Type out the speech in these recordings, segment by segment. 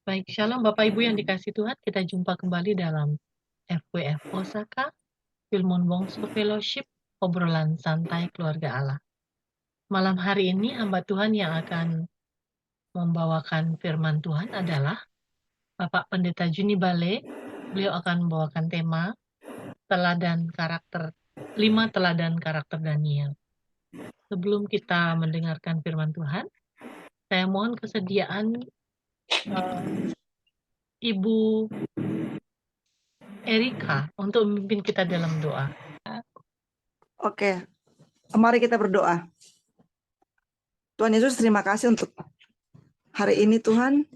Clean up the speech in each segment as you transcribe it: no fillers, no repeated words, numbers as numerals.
Baik, Shalom Bapak Ibu yang dikasihi Tuhan, kita jumpa kembali dalam FWF Osaka, Filmon Bongso Fellowship, obrolan santai keluarga Allah. Malam hari ini hamba Tuhan yang akan membawakan firman Tuhan adalah Bapak Pendeta Juni Bale. Beliau akan membawakan tema teladan karakter, 5 teladan karakter Daniel. Sebelum kita mendengarkan firman Tuhan, saya mohon kesediaan Ibu Erika untuk memimpin kita dalam doa. Oke, mari kita berdoa. Tuhan Yesus, terima kasih untuk hari ini Tuhan,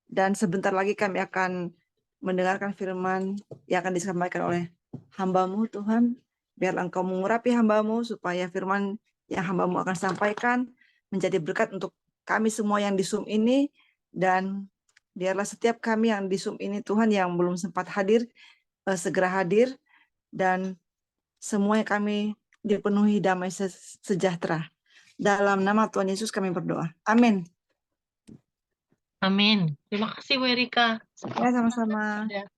dan sebentar lagi kami akan mendengarkan firman yang akan disampaikan oleh hamba-Mu Tuhan. Biar Engkau mengurapi hamba-Mu supaya firman yang hamba-Mu akan sampaikan menjadi berkat untuk kami semua yang di Zoom ini, dan biarlah setiap kami yang di Zoom ini Tuhan yang belum sempat hadir, segera hadir, dan semuanya kami dipenuhi damai sejahtera. Dalam nama Tuhan Yesus kami berdoa. Amin. Amin. Terima kasih Bu Erika. Ya, sama-sama. Ada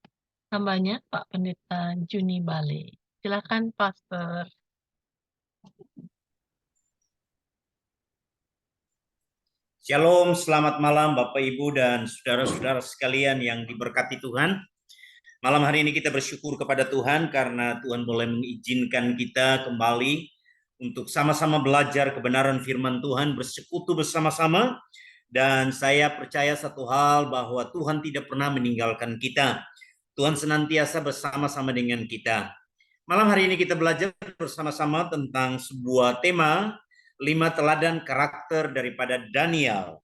hambanya Pak Pendeta Juni Bale. Silakan Pastor. Shalom, selamat malam Bapak Ibu dan saudara-saudara sekalian yang diberkati Tuhan. Malam hari ini kita bersyukur kepada Tuhan karena Tuhan boleh mengizinkan kita kembali untuk sama-sama belajar kebenaran firman Tuhan, bersekutu bersama-sama. Dan saya percaya satu hal, bahwa Tuhan tidak pernah meninggalkan kita. Tuhan senantiasa bersama-sama dengan kita. Malam hari ini kita belajar bersama-sama tentang sebuah tema, 5 teladan karakter daripada Daniel.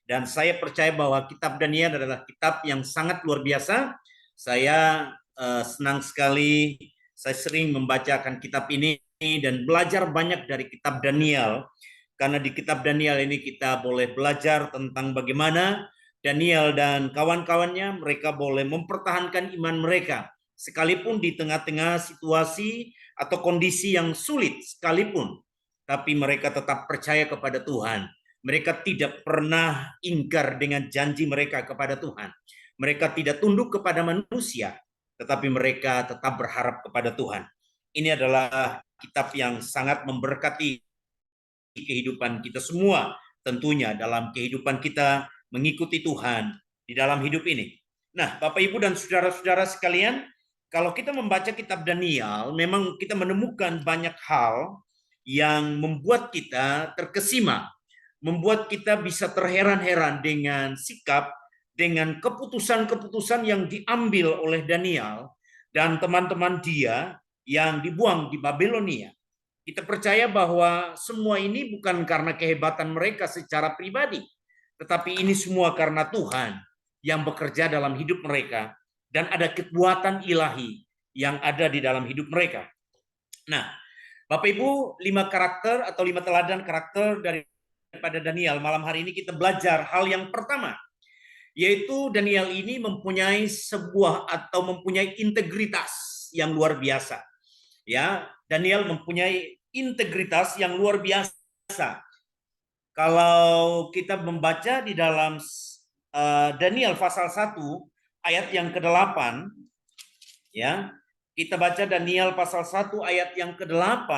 Dan saya percaya bahwa kitab Daniel adalah kitab yang sangat luar biasa. Saya senang sekali, saya sering membacakan kitab ini dan belajar banyak dari kitab Daniel. Karena di kitab Daniel ini kita boleh belajar tentang bagaimana Daniel dan kawan-kawannya, mereka boleh mempertahankan iman mereka. Sekalipun di tengah-tengah situasi atau kondisi yang sulit sekalipun. Tapi mereka tetap percaya kepada Tuhan. Mereka tidak pernah ingkar dengan janji mereka kepada Tuhan. Mereka tidak tunduk kepada manusia, tetapi mereka tetap berharap kepada Tuhan. Ini adalah kitab yang sangat memberkati kehidupan kita semua, tentunya dalam kehidupan kita mengikuti Tuhan di dalam hidup ini. Nah, Bapak Ibu dan saudara-saudara sekalian, kalau kita membaca kitab Daniel, memang kita menemukan banyak hal yang membuat kita terkesima, membuat kita bisa terheran-heran dengan sikap, dengan keputusan-keputusan yang diambil oleh Daniel dan teman-teman dia yang dibuang di Babilonia. Kita percaya bahwa semua ini bukan karena kehebatan mereka secara pribadi, tetapi ini semua karena Tuhan yang bekerja dalam hidup mereka, dan ada kekuatan ilahi yang ada di dalam hidup mereka. Nah, Bapak Ibu, 5 karakter atau 5 teladan karakter daripada Daniel. Malam hari ini kita belajar hal yang pertama, yaitu Daniel ini mempunyai integritas yang luar biasa. Ya, Daniel mempunyai integritas yang luar biasa. Kalau kita membaca di dalam Daniel pasal 1 ayat yang ke-8, ya. Kita baca Daniel pasal 1 ayat yang ke-8.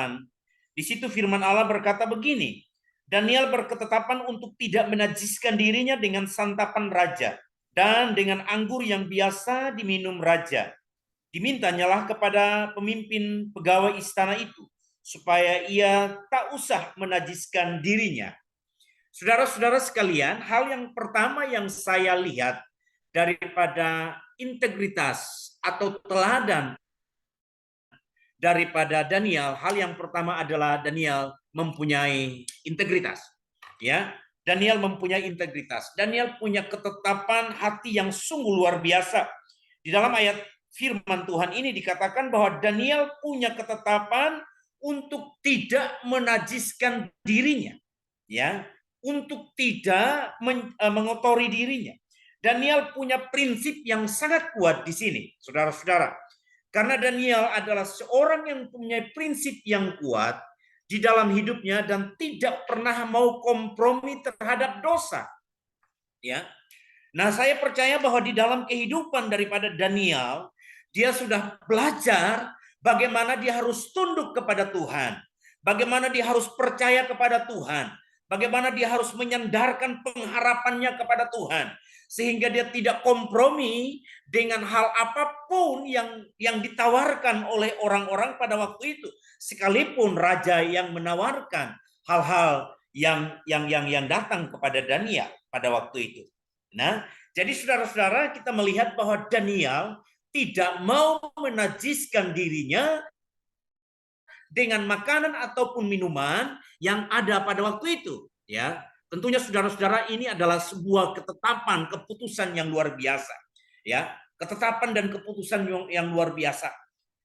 Di situ firman Allah berkata begini, Daniel berketetapan untuk tidak menajiskan dirinya dengan santapan raja dan dengan anggur yang biasa diminum raja. Dimintanyalah kepada pemimpin pegawai istana itu supaya ia tak usah menajiskan dirinya. Saudara-saudara sekalian, hal yang pertama yang saya lihat daripada integritas atau teladan daripada Daniel, hal yang pertama adalah Daniel mempunyai integritas. Ya, Daniel mempunyai integritas. Daniel punya ketetapan hati yang sungguh luar biasa. Di dalam ayat firman Tuhan ini dikatakan bahwa Daniel punya ketetapan untuk tidak menajiskan dirinya, ya, untuk tidak mengotori dirinya. Daniel punya prinsip yang sangat kuat di sini, saudara-saudara. Karena Daniel adalah seorang yang punya prinsip yang kuat di dalam hidupnya dan tidak pernah mau kompromi terhadap dosa. Ya. Nah, saya percaya bahwa di dalam kehidupan daripada Daniel, dia sudah belajar bagaimana dia harus tunduk kepada Tuhan, bagaimana dia harus percaya kepada Tuhan, bagaimana dia harus menyandarkan pengharapannya kepada Tuhan, sehingga dia tidak kompromi dengan hal apapun yang ditawarkan oleh orang-orang pada waktu itu, sekalipun raja yang menawarkan hal-hal yang datang kepada Daniel pada waktu itu. Nah, jadi saudara-saudara, kita melihat bahwa Daniel tidak mau menajiskan dirinya dengan makanan ataupun minuman yang ada pada waktu itu. Ya, tentunya saudara-saudara, ini adalah sebuah ketetapan, keputusan yang luar biasa. Ya, ketetapan dan keputusan yang luar biasa.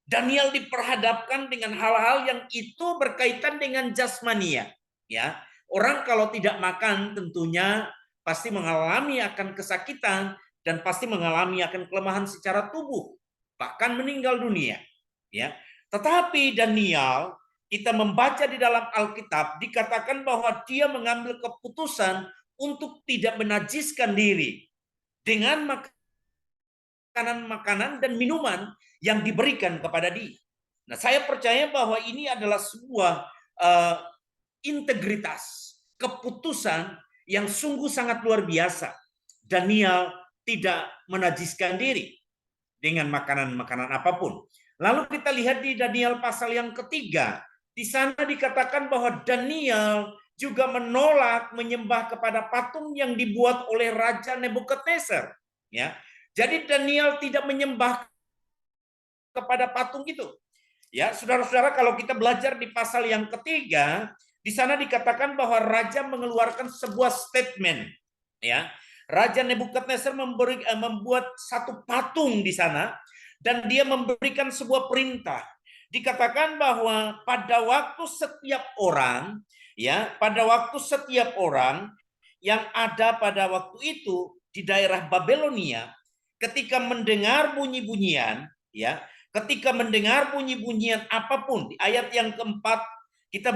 Daniel diperhadapkan dengan hal-hal yang itu berkaitan dengan jasmania. Ya, orang kalau tidak makan tentunya pasti mengalami akan kesakitan dan pasti mengalami akan kelemahan secara tubuh, bahkan meninggal dunia. Ya, tetapi Daniel, kita membaca di dalam Alkitab, dikatakan bahwa dia mengambil keputusan untuk tidak menajiskan diri dengan makanan dan minuman yang diberikan kepada dia. Nah, saya percaya bahwa ini adalah sebuah integritas, keputusan yang sungguh sangat luar biasa. Daniel tidak menajiskan diri dengan makanan-makanan apapun. Lalu kita lihat di Daniel pasal yang ketiga, di sana dikatakan bahwa Daniel juga menolak menyembah kepada patung yang dibuat oleh Raja Nebukadnezar. Ya, jadi Daniel tidak menyembah kepada patung itu. Ya, saudara-saudara, kalau kita belajar di pasal yang ketiga, di sana dikatakan bahwa raja mengeluarkan sebuah statement. Ya, Raja Nebukadnezar membuat satu patung di sana dan dia memberikan sebuah perintah. Dikatakan bahwa pada waktu setiap orang, ya, pada waktu setiap orang yang ada pada waktu itu di daerah Babelonia, ketika mendengar bunyi-bunyian, ya, ketika mendengar bunyi-bunyian apapun, di ayat yang keempat kita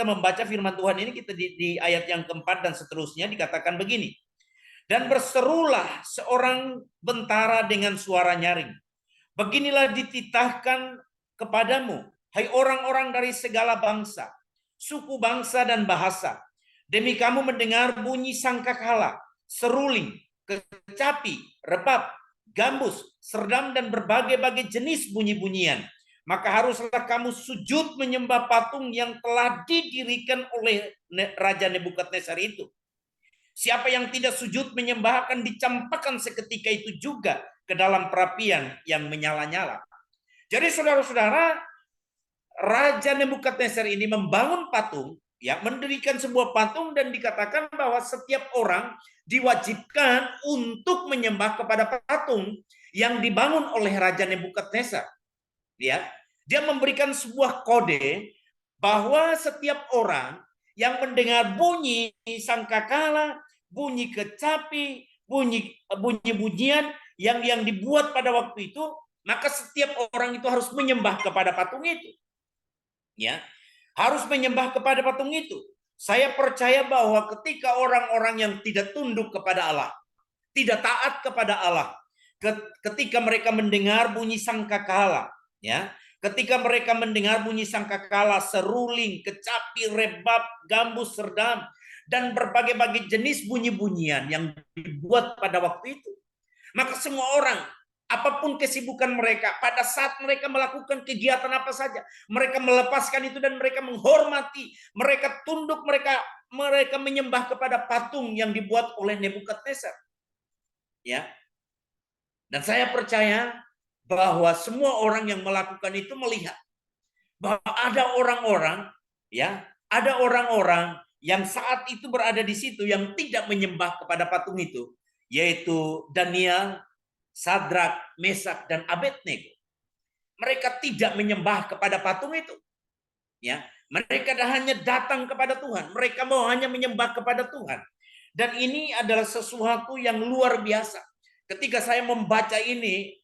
membaca firman Tuhan ini, kita di ayat yang keempat dan seterusnya dikatakan begini. Dan berserulah seorang bentara dengan suara nyaring. Beginilah dititahkan kepadamu, hai orang-orang dari segala bangsa, suku bangsa dan bahasa. Demi kamu mendengar bunyi sangkakala, seruling, kecapi, rebab, gambus, serdam dan berbagai-bagai jenis bunyi-bunyian. Maka haruslah kamu sujud menyembah patung yang telah didirikan oleh Raja Nebukadnezar itu. Siapa yang tidak sujud menyembah akan dicampakkan seketika itu juga ke dalam perapian yang menyala-nyala. Jadi saudara-saudara, Raja Nebukadnezar ini membangun patung, ya, mendirikan sebuah patung, dan dikatakan bahwa setiap orang diwajibkan untuk menyembah kepada patung yang dibangun oleh Raja Nebukadnezar. Ya, dia memberikan sebuah kode bahwa setiap orang yang mendengar bunyi sangkakala, bunyi kecapi, bunyi-bunyian yang dibuat pada waktu itu, maka setiap orang itu harus menyembah kepada patung itu. Ya, harus menyembah kepada patung itu. Saya percaya bahwa ketika orang-orang yang tidak tunduk kepada Allah, tidak taat kepada Allah, ketika mereka mendengar bunyi sangkakala, ya, ketika mereka mendengar bunyi sangkakala, seruling, kecapi, rebab, gambus, serdam, dan berbagai-bagai jenis bunyi-bunyian yang dibuat pada waktu itu, maka semua orang, apapun kesibukan mereka, pada saat mereka melakukan kegiatan apa saja, mereka melepaskan itu dan mereka menghormati, mereka tunduk, mereka menyembah kepada patung yang dibuat oleh Nebukadnezar. Ya. Dan saya percaya bahwa semua orang yang melakukan itu melihat bahwa ada orang-orang, ya, ada orang-orang yang saat itu berada di situ yang tidak menyembah kepada patung itu, yaitu Daniel, Sadrak, Mesak, dan Abednego. Mereka tidak menyembah kepada patung itu. Ya, mereka hanya datang kepada Tuhan. Mereka mau hanya menyembah kepada Tuhan. Dan ini adalah sesuatu yang luar biasa. Ketika saya membaca ini,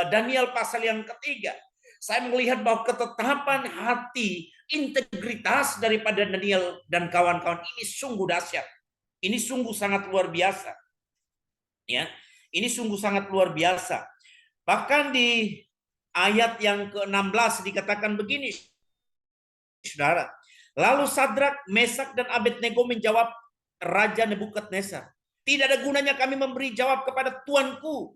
Daniel pasal yang ketiga, saya melihat bahwa ketetapan hati, integritas daripada Daniel dan kawan-kawan ini sungguh dahsyat. Ini sungguh sangat luar biasa. Ya, ini sungguh sangat luar biasa. Bahkan di ayat yang ke-16 dikatakan begini, saudara. Lalu Sadrak, Mesak, dan Abednego menjawab Raja Nebukadnezar, tidak ada gunanya kami memberi jawab kepada Tuanku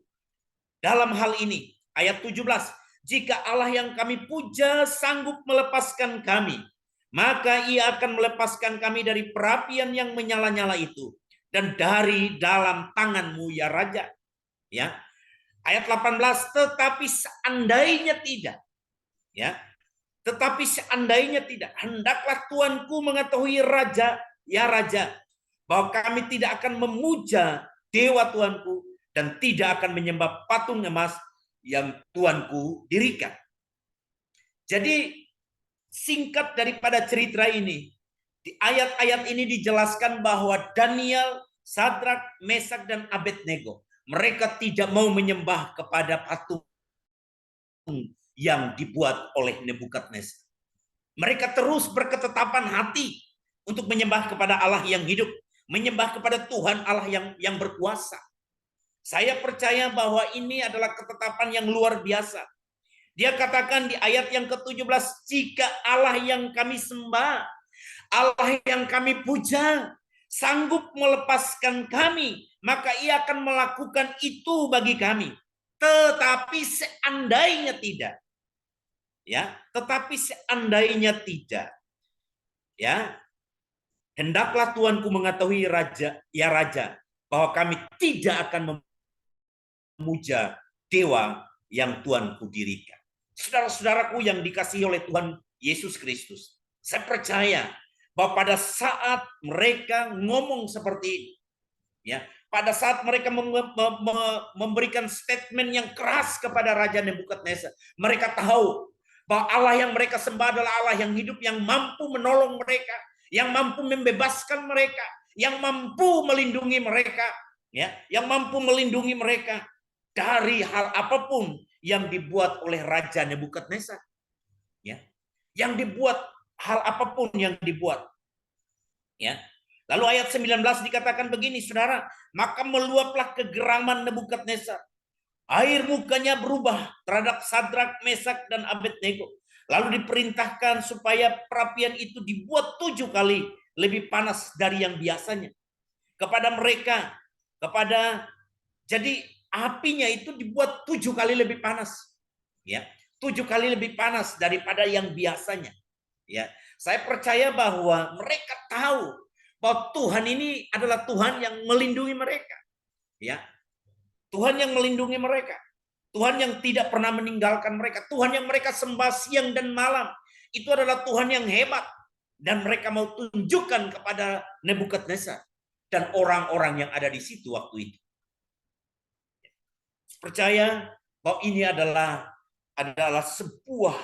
dalam hal ini. Ayat 17, jika Allah yang kami puja sanggup melepaskan kami, maka ia akan melepaskan kami dari perapian yang menyala-nyala itu dan dari dalam tanganmu ya Raja. Ya. Ayat 18, tetapi seandainya tidak, ya, tetapi seandainya tidak, hendaklah Tuanku mengetahui Raja, ya Raja, bahwa kami tidak akan memuja dewa Tuanku dan tidak akan menyembah patung emas yang Tuanku dirikan. Jadi singkat daripada cerita ini, di ayat-ayat ini dijelaskan bahwa Daniel, Sadrak, Mesak, dan Abednego, mereka tidak mau menyembah kepada patung yang dibuat oleh Nebukadnezar. Mereka terus berketetapan hati untuk menyembah kepada Allah yang hidup, menyembah kepada Tuhan Allah yang berkuasa. Saya percaya bahwa ini adalah ketetapan yang luar biasa. Dia katakan di ayat yang ke-17, jika Allah yang kami sembah, Allah yang kami puja, sanggup melepaskan kami, maka ia akan melakukan itu bagi kami. Tetapi seandainya tidak, ya, tetapi seandainya tidak, ya, hendaklah Tuanku mengetahui Raja, ya Raja, bahwa kami tidak akan memuja dewa yang Tuanku dirikan. Saudara-saudaraku yang dikasihi oleh Tuhan Yesus Kristus, saya percaya bahwa pada saat mereka ngomong seperti ini, ya, pada saat mereka memberikan statement yang keras kepada Raja Nebukadnezar, mereka tahu bahwa Allah yang mereka sembah adalah Allah yang hidup, yang mampu menolong mereka, yang mampu membebaskan mereka, yang mampu melindungi mereka, ya, yang mampu melindungi mereka dari hal apapun yang dibuat oleh Raja Nebukadnezar, ya, yang dibuat hal apapun yang dibuat, ya. Lalu ayat 19 dikatakan begini, saudara, maka meluaplah kegeraman Nebukadnezar, air mukanya berubah terhadap Sadrak, Mesak, dan Abednego. Lalu diperintahkan supaya perapian itu dibuat 7 kali lebih panas dari yang biasanya kepada mereka, jadi apinya itu dibuat 7 kali lebih panas, ya, 7 kali lebih panas daripada yang biasanya, ya. Saya percaya bahwa mereka tahu bahwa Tuhan ini adalah Tuhan yang melindungi mereka, ya, Tuhan yang melindungi mereka, Tuhan yang tidak pernah meninggalkan mereka, Tuhan yang mereka sembah siang dan malam. Itu adalah Tuhan yang hebat, dan mereka mau tunjukkan kepada Nebukadnezar dan orang-orang yang ada di situ waktu itu. Percaya bahwa ini adalah sebuah,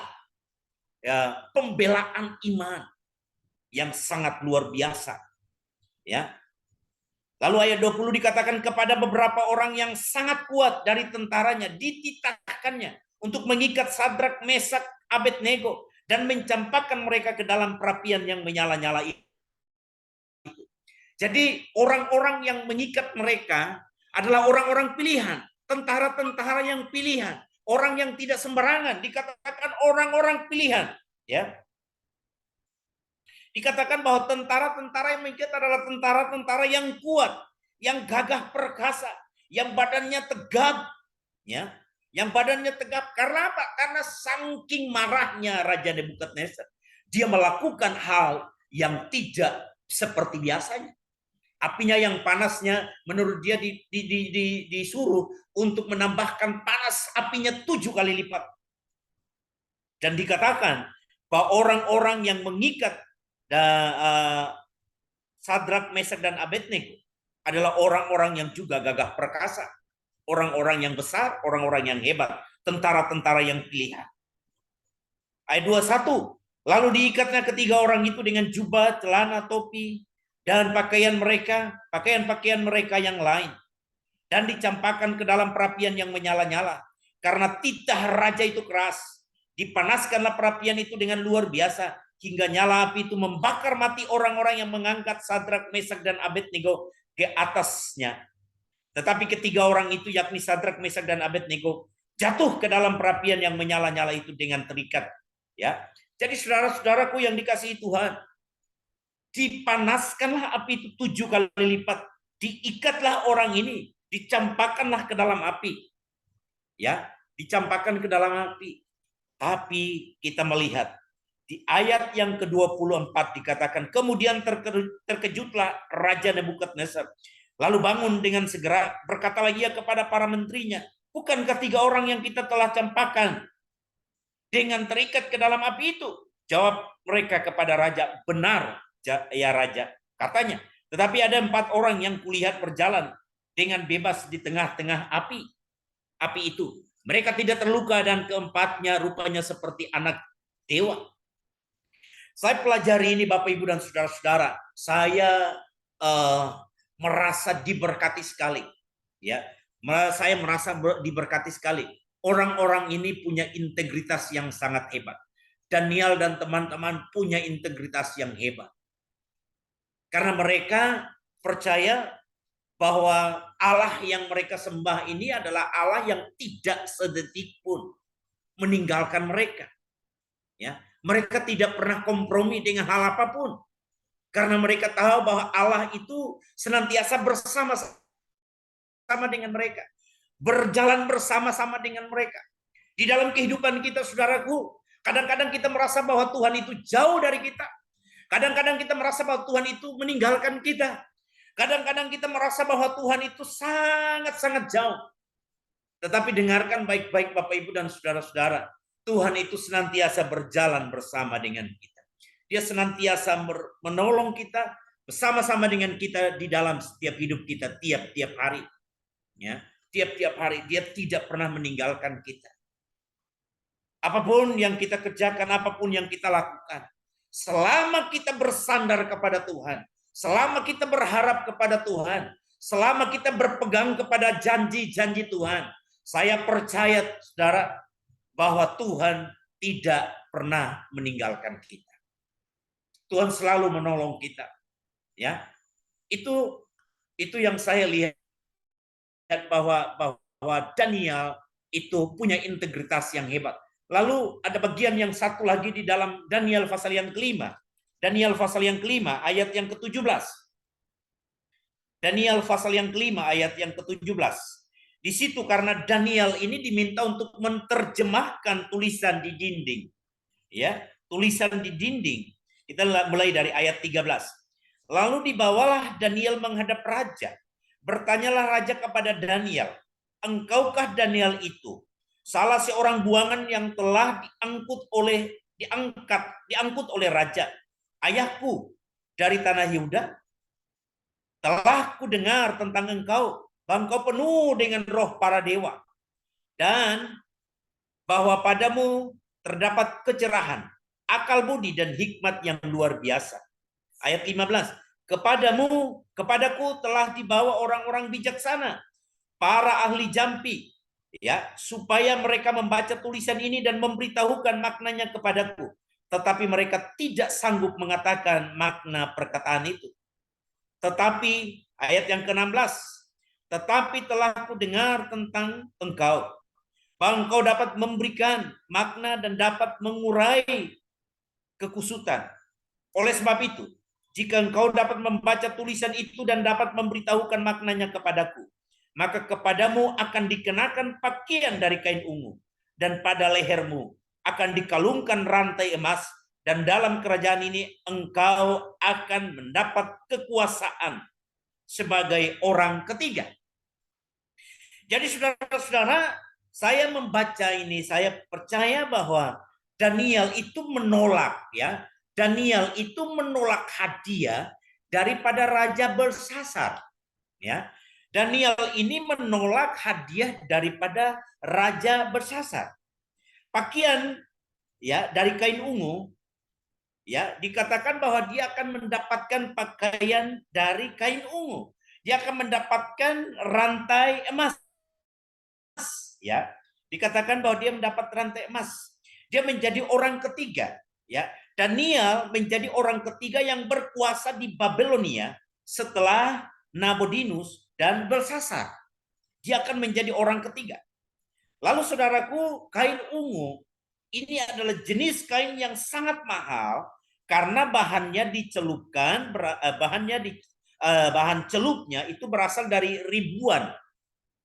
ya, pembelaan iman yang sangat luar biasa, ya. Lalu ayat 20 dikatakan kepada beberapa orang yang sangat kuat dari tentaranya dititahkannya untuk mengikat Sadrak, Mesak, Abednego dan mencampakkan mereka ke dalam perapian yang menyala-nyala itu. Jadi orang-orang yang mengikat mereka adalah orang-orang pilihan, tentara-tentara yang pilihan, orang yang tidak sembarangan, dikatakan orang-orang pilihan, ya. Dikatakan bahwa tentara-tentara yang mengikat adalah tentara-tentara yang kuat, yang gagah perkasa, yang badannya tegap, ya, yang badannya tegap. Karena apa? Karena saking marahnya Raja Nebukadnezar, dia melakukan hal yang tidak seperti biasanya. Apinya yang panasnya menurut dia disuruh untuk menambahkan panas apinya 7 kali lipat. Dan dikatakan bahwa orang-orang yang mengikat Sadrak, Mesak, dan Abednego adalah orang-orang yang juga gagah perkasa, orang-orang yang besar, orang-orang yang hebat, tentara-tentara yang pilihan. Ayat 21, lalu diikatnya ketiga orang itu dengan jubah, celana, topi, dan pakaian-pakaian mereka yang lain, dan dicampakkan ke dalam perapian yang menyala-nyala. Karena titah raja itu keras, dipanaskanlah perapian itu dengan luar biasa, hingga nyala api itu membakar mati orang-orang yang mengangkat Sadrak, Mesak, dan Abednego ke atasnya. Tetapi ketiga orang itu, yakni Sadrak, Mesak, dan Abednego, jatuh ke dalam perapian yang menyala-nyala itu dengan terikat. Ya, jadi saudara-saudaraku yang dikasihi Tuhan, dipanaskanlah api itu 7 kali lipat, diikatlah orang ini, dicampakkanlah ke dalam api. Ya, dicampakkan ke dalam api. Tapi kita melihat di ayat yang ke-24 dikatakan, kemudian terkejutlah Raja Nebukadnezar, lalu bangun dengan segera, berkata lagi kepada para menterinya, bukankah 3 orang yang kita telah campakkan dengan terikat ke dalam api itu? Jawab mereka kepada raja, benar ya raja, katanya. Tetapi ada 4 orang yang kulihat berjalan dengan bebas di tengah-tengah api itu. Mereka tidak terluka dan keempatnya rupanya seperti anak dewa. Saya pelajari ini Bapak Ibu dan saudara-saudara, saya merasa diberkati sekali. Ya, saya merasa diberkati sekali. Orang-orang ini punya integritas yang sangat hebat. Daniel dan teman-teman punya integritas yang hebat. Karena mereka percaya bahwa Allah yang mereka sembah ini adalah Allah yang tidak sedetik pun meninggalkan mereka. Ya, mereka tidak pernah kompromi dengan hal apapun. Karena mereka tahu bahwa Allah itu senantiasa bersama-sama dengan mereka. Berjalan bersama-sama dengan mereka. Di dalam kehidupan kita, saudaraku, kadang-kadang kita merasa bahwa Tuhan itu jauh dari kita. Kadang-kadang kita merasa bahwa Tuhan itu meninggalkan kita. Kadang-kadang kita merasa bahwa Tuhan itu sangat-sangat jauh. Tetapi dengarkan baik-baik Bapak Ibu dan saudara-saudara. Tuhan itu senantiasa berjalan bersama dengan kita. Dia senantiasa menolong kita, bersama-sama dengan kita di dalam setiap hidup kita, tiap-tiap hari. Ya, tiap-tiap hari dia tidak pernah meninggalkan kita. Apapun yang kita kerjakan, apapun yang kita lakukan, selama kita bersandar kepada Tuhan, selama kita berharap kepada Tuhan, selama kita berpegang kepada janji-janji Tuhan, saya percaya saudara bahwa Tuhan tidak pernah meninggalkan kita. Tuhan selalu menolong kita. Ya, itu yang saya lihat bahwa Daniel itu punya integritas yang hebat. Lalu ada bagian yang satu lagi di dalam Daniel pasal yang kelima. Daniel pasal yang kelima ayat yang ke-17. Daniel pasal yang kelima ayat yang ke-17. Di situ karena Daniel ini diminta untuk menerjemahkan tulisan di dinding. Ya, tulisan di dinding. Kita mulai dari ayat 13. Lalu dibawalah Daniel menghadap raja. Bertanyalah raja kepada Daniel, engkaukah Daniel itu salah seorang buangan yang telah diangkut oleh raja ayahku dari tanah Yehuda? Telah ku dengar tentang engkau, bahwa engkau penuh dengan roh para dewa, dan bahwa padamu terdapat kecerahan, akal budi dan hikmat yang luar biasa. Ayat 15. Kepadaku telah dibawa orang-orang bijaksana, para ahli jampi, ya, supaya mereka membaca tulisan ini dan memberitahukan maknanya kepadaku. Tetapi mereka tidak sanggup mengatakan makna perkataan itu. Tetapi ayat yang ke-16, tetapi telah ku dengar tentang engkau, bahwa engkau dapat memberikan makna dan dapat mengurai kekusutan. Oleh sebab itu, jika engkau dapat membaca tulisan itu dan dapat memberitahukan maknanya kepadaku, maka kepadamu akan dikenakan pakaian dari kain ungu, dan pada lehermu akan dikalungkan rantai emas, dan dalam kerajaan ini engkau akan mendapat kekuasaan sebagai orang ketiga. Jadi saudara-saudara, saya membaca ini, saya percaya bahwa Daniel itu menolak, ya. Daniel itu menolak hadiah daripada Raja Belsasar, ya. Daniel ini menolak hadiah daripada Raja Belsasar. Pakaian, ya, dari kain ungu, ya, dikatakan bahwa dia akan mendapatkan pakaian dari kain ungu. Dia akan mendapatkan rantai emas, ya. Dikatakan bahwa dia mendapat rantai emas. Dia menjadi orang ketiga, ya. Daniel menjadi orang ketiga yang berkuasa di Babilonia setelah Nabonidus dan Belsasar. dia akan menjadi orang ketiga. Lalu saudaraku, kain ungu ini adalah jenis kain yang sangat mahal karena bahannya dicelupkan, bahan celupnya itu berasal dari ribuan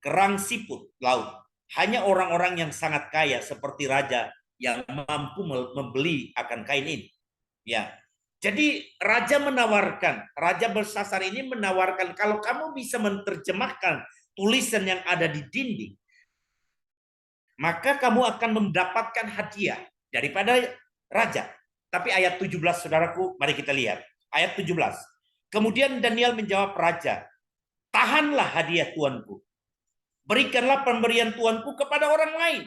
kerang siput laut. Hanya orang-orang yang sangat kaya seperti raja yang mampu membeli akan kain ini. Ya, jadi raja bersasar ini menawarkan, kalau kamu bisa menerjemahkan tulisan yang ada di dinding, maka kamu akan mendapatkan hadiah daripada raja. Tapi ayat 17, saudaraku, mari kita lihat. Ayat 17. Kemudian Daniel menjawab raja, tahanlah hadiah tuanku. Berikanlah pemberian tuanku kepada orang lain.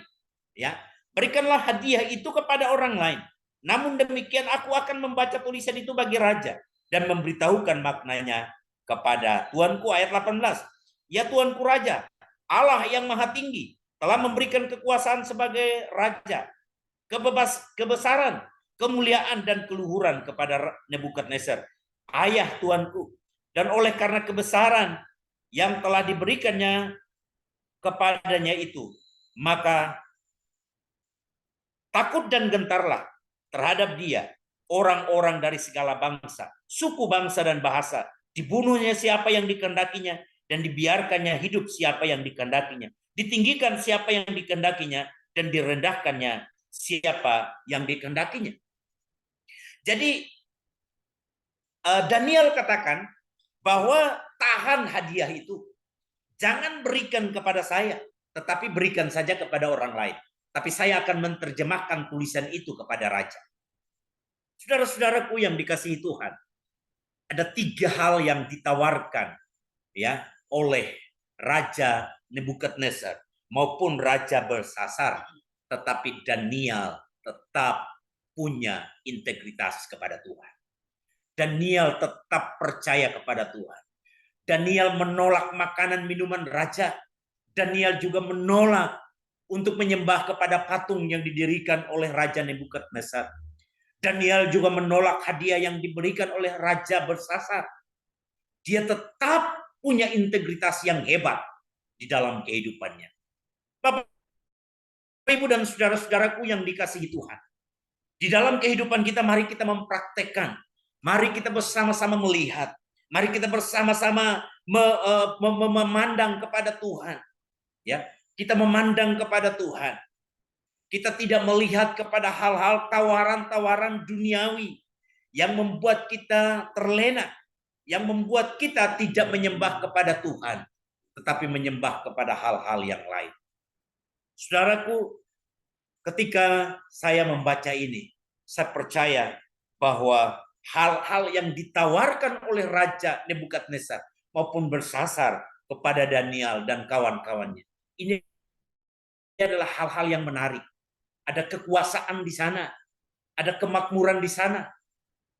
Ya, berikanlah hadiah itu kepada orang lain. Namun demikian aku akan membaca tulisan itu bagi raja dan memberitahukan maknanya kepada tuanku. Ayat 18. Ya tuanku raja, Allah yang maha tinggi telah memberikan kekuasaan sebagai raja, kebesaran, kemuliaan dan keluhuran kepada Nebukadnezar, ayah tuanku. Dan oleh karena kebesaran yang telah diberikannya kepadanya itu, maka takut dan gentarlah terhadap dia orang-orang dari segala bangsa, suku, bangsa, dan bahasa. Dibunuhnya siapa yang dikehendakinya, dan dibiarkannya hidup siapa yang dikehendakinya. Ditinggikan siapa yang dikehendakinya, dan direndahkannya siapa yang dikehendakinya. Jadi Daniel katakan bahwa tahan hadiah itu. Jangan berikan kepada saya, tetapi berikan saja kepada orang lain. Tapi saya akan menerjemahkan tulisan itu kepada raja. Saudara-saudaraku yang dikasihi Tuhan, ada 3 hal yang ditawarkan ya oleh Raja Nebukadnezar maupun Raja Belsasar, tetapi Daniel tetap punya integritas kepada Tuhan. Daniel tetap percaya kepada Tuhan. Daniel menolak makanan minuman raja. Daniel juga menolak untuk menyembah kepada patung yang didirikan oleh Raja Nebukadnezar. Daniel juga menolak hadiah yang diberikan oleh Raja Belsasar. Dia tetap punya integritas yang hebat di dalam kehidupannya. Bapak, Ibu, dan saudara-saudaraku yang dikasihi Tuhan, di dalam kehidupan kita mari kita mempraktekkan, mari kita bersama-sama melihat, mari kita bersama-sama memandang kepada Tuhan. Ya, kita memandang kepada Tuhan. Kita tidak melihat kepada hal-hal tawaran-tawaran duniawi yang membuat kita terlena, yang membuat kita tidak menyembah kepada Tuhan, tetapi menyembah kepada hal-hal yang lain. Saudaraku, ketika saya membaca ini, saya percaya bahwa hal-hal yang ditawarkan oleh Raja Nebukadnezar maupun Belsasar kepada Daniel dan kawan-kawannya, ini adalah hal-hal yang menarik. Ada kekuasaan di sana, ada kemakmuran di sana,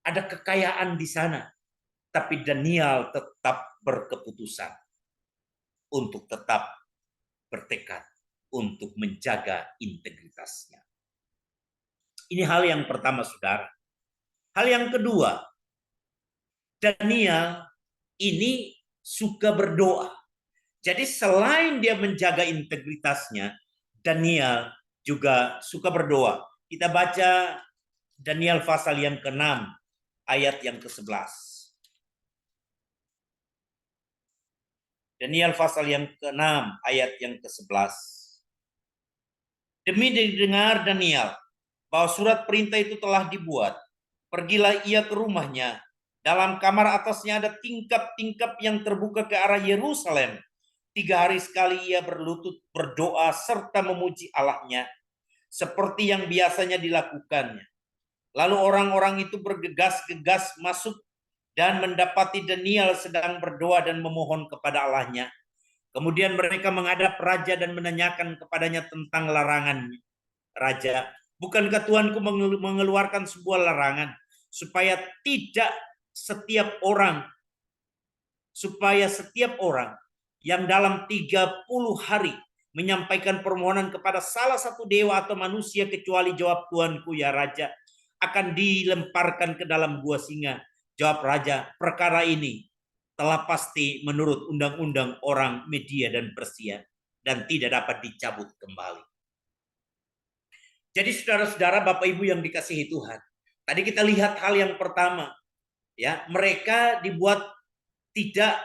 ada kekayaan di sana. Tapi Daniel tetap berkeputusan untuk tetap bertekad untuk menjaga integritasnya. Ini hal yang pertama, saudara. Hal yang kedua, Daniel ini suka berdoa. Jadi selain dia menjaga integritasnya, Daniel juga suka berdoa. Kita baca Daniel pasal yang ke-6, ayat yang ke-11. Daniel pasal yang ke-6, ayat yang ke-11. Demi didengar Daniel bahwa surat perintah itu telah dibuat, pergilah ia ke rumahnya. Dalam kamar atasnya ada tingkap-tingkap yang terbuka ke arah Yerusalem. 3 hari sekali ia berlutut berdoa serta memuji Allahnya, seperti yang biasanya dilakukannya. Lalu orang-orang itu bergegas-gegas masuk dan mendapati Daniel sedang berdoa dan memohon kepada Allahnya. Kemudian mereka menghadap raja dan menanyakan kepadanya tentang larangannya. Raja, bukankah Tuanku mengeluarkan sebuah larangan supaya setiap orang yang dalam 30 hari menyampaikan permohonan kepada salah satu dewa atau manusia kecuali jawab Tuanku ya Raja akan dilemparkan ke dalam gua singa. Jawab raja, perkara ini telah pasti menurut undang-undang orang Media dan Persia dan tidak dapat dicabut kembali. Jadi saudara-saudara, Bapak Ibu yang dikasihi Tuhan, tadi kita lihat hal yang pertama, ya, mereka dibuat tidak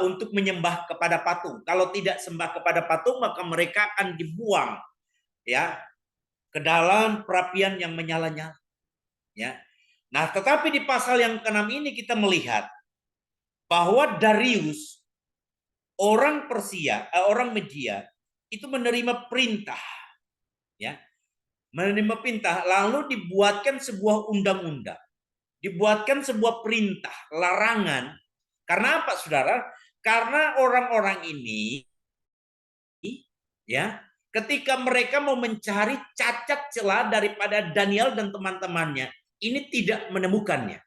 untuk menyembah kepada patung. Kalau tidak sembah kepada patung, maka mereka akan dibuang, ya, ke dalam perapian yang menyala-nyala, ya. Nah, tetapi di pasal yang ke-6 ini kita melihat bahwa Darius, orang Persia, orang Media, itu menerima perintah, ya, menerima perintah, lalu dibuatkan sebuah undang-undang, dibuatkan sebuah perintah, larangan. Karena apa, saudara? Karena orang-orang ini, ya, ketika mereka mau mencari cacat celah daripada Daniel dan teman-temannya, ini tidak menemukannya.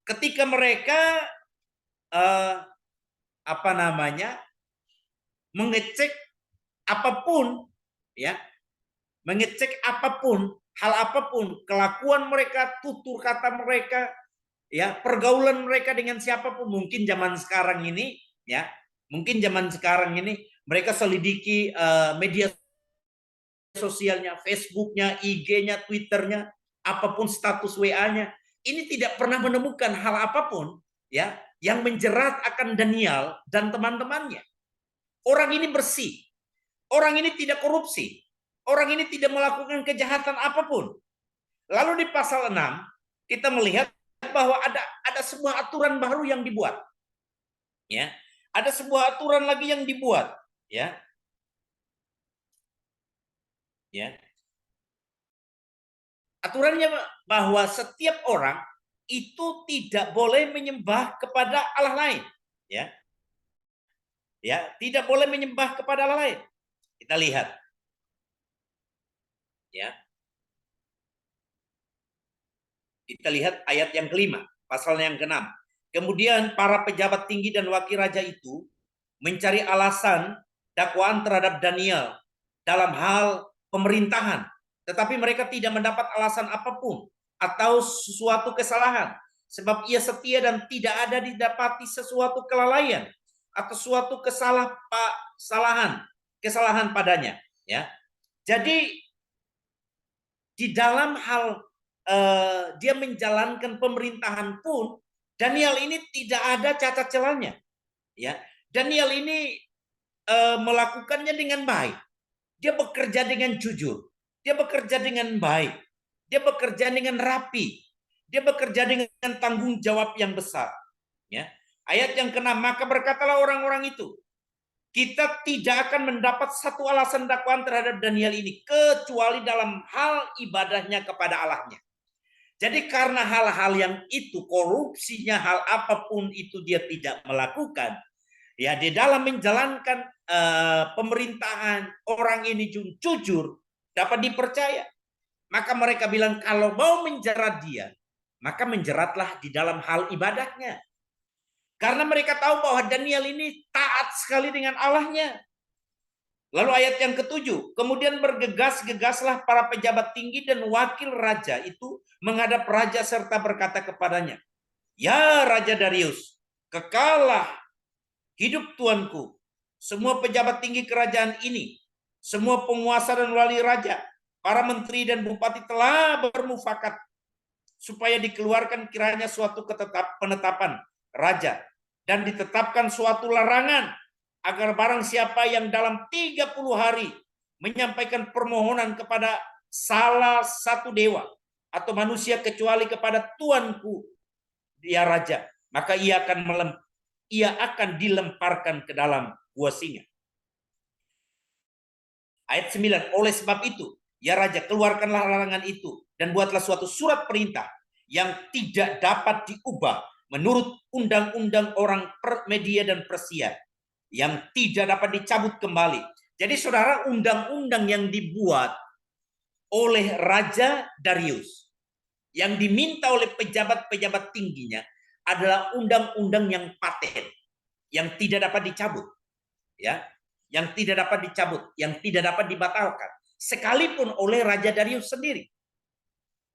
Ketika mereka mengecek apapun, ya, mengecek apapun, hal apapun, kelakuan mereka, tutur kata mereka, ya, pergaulan mereka dengan siapapun. Mungkin zaman sekarang ini, ya, mungkin zaman sekarang ini mereka selidiki media sosialnya, Facebooknya, IG-nya, Twitternya, apapun status WA-nya, ini tidak pernah menemukan hal apapun, ya, yang menjerat akan Daniel dan teman-temannya. Orang ini bersih, orang ini tidak korupsi, orang ini tidak melakukan kejahatan apapun. Lalu di pasal 6 kita melihat bahwa ada sebuah aturan baru yang dibuat, ya, ada sebuah aturan lagi yang dibuat, ya, ya. Aturannya bahwa setiap orang itu tidak boleh menyembah kepada Allah lain, ya, ya, tidak boleh menyembah kepada Allah lain. Kita lihat, ya, kita lihat ayat yang kelima, pasal yang ke-6. Kemudian para pejabat tinggi dan wakil raja itu mencari alasan dakwaan terhadap Daniel dalam hal pemerintahan, tetapi mereka tidak mendapat alasan apapun atau sesuatu kesalahan, sebab ia setia dan tidak ada didapati sesuatu kelalaian atau suatu kesalahan padanya, ya. Jadi di dalam hal dia menjalankan pemerintahan pun Daniel ini tidak ada cacat celahnya, ya. Daniel ini melakukannya dengan baik. Dia bekerja dengan jujur. Dia bekerja dengan baik. Dia bekerja dengan rapi. Dia bekerja dengan tanggung jawab yang besar. Ya. Ayat yang ke-6, maka berkatalah orang-orang itu, kita tidak akan mendapat satu alasan dakwaan terhadap Daniel ini, kecuali dalam hal ibadahnya kepada Allahnya. Jadi karena hal-hal yang itu, korupsinya, hal apapun itu dia tidak melakukan, ya, di dalam menjalankan pemerintahan, orang ini jujur, dapat dipercaya. Maka mereka bilang kalau mau menjerat dia, maka menjeratlah di dalam hal ibadahnya. Karena mereka tahu bahwa Daniel ini taat sekali dengan Allahnya. Lalu ayat yang ke-7, kemudian bergegas-gegaslah para pejabat tinggi dan wakil raja itu menghadap raja serta berkata kepadanya, ya Raja Darius, kekalah hidup tuanku, semua pejabat tinggi kerajaan ini, semua penguasa dan wali raja, para menteri dan bupati telah bermufakat supaya dikeluarkan kiranya suatu penetapan raja dan ditetapkan suatu larangan agar barang siapa yang dalam 30 hari menyampaikan permohonan kepada salah satu dewa atau manusia kecuali kepada tuanku dia raja, maka ia akan dilemparkan ke dalam gua singa. Ayat 9, oleh sebab itu, ya raja, keluarkanlah larangan itu dan buatlah suatu surat perintah yang tidak dapat diubah menurut undang-undang orang Media dan Persia, yang tidak dapat dicabut kembali. Jadi saudara, undang-undang yang dibuat oleh Raja Darius, yang diminta oleh pejabat-pejabat tingginya, adalah undang-undang yang paten, yang tidak dapat dicabut, ya, yang tidak dapat dicabut, yang tidak dapat dibatalkan, sekalipun oleh Raja Darius sendiri.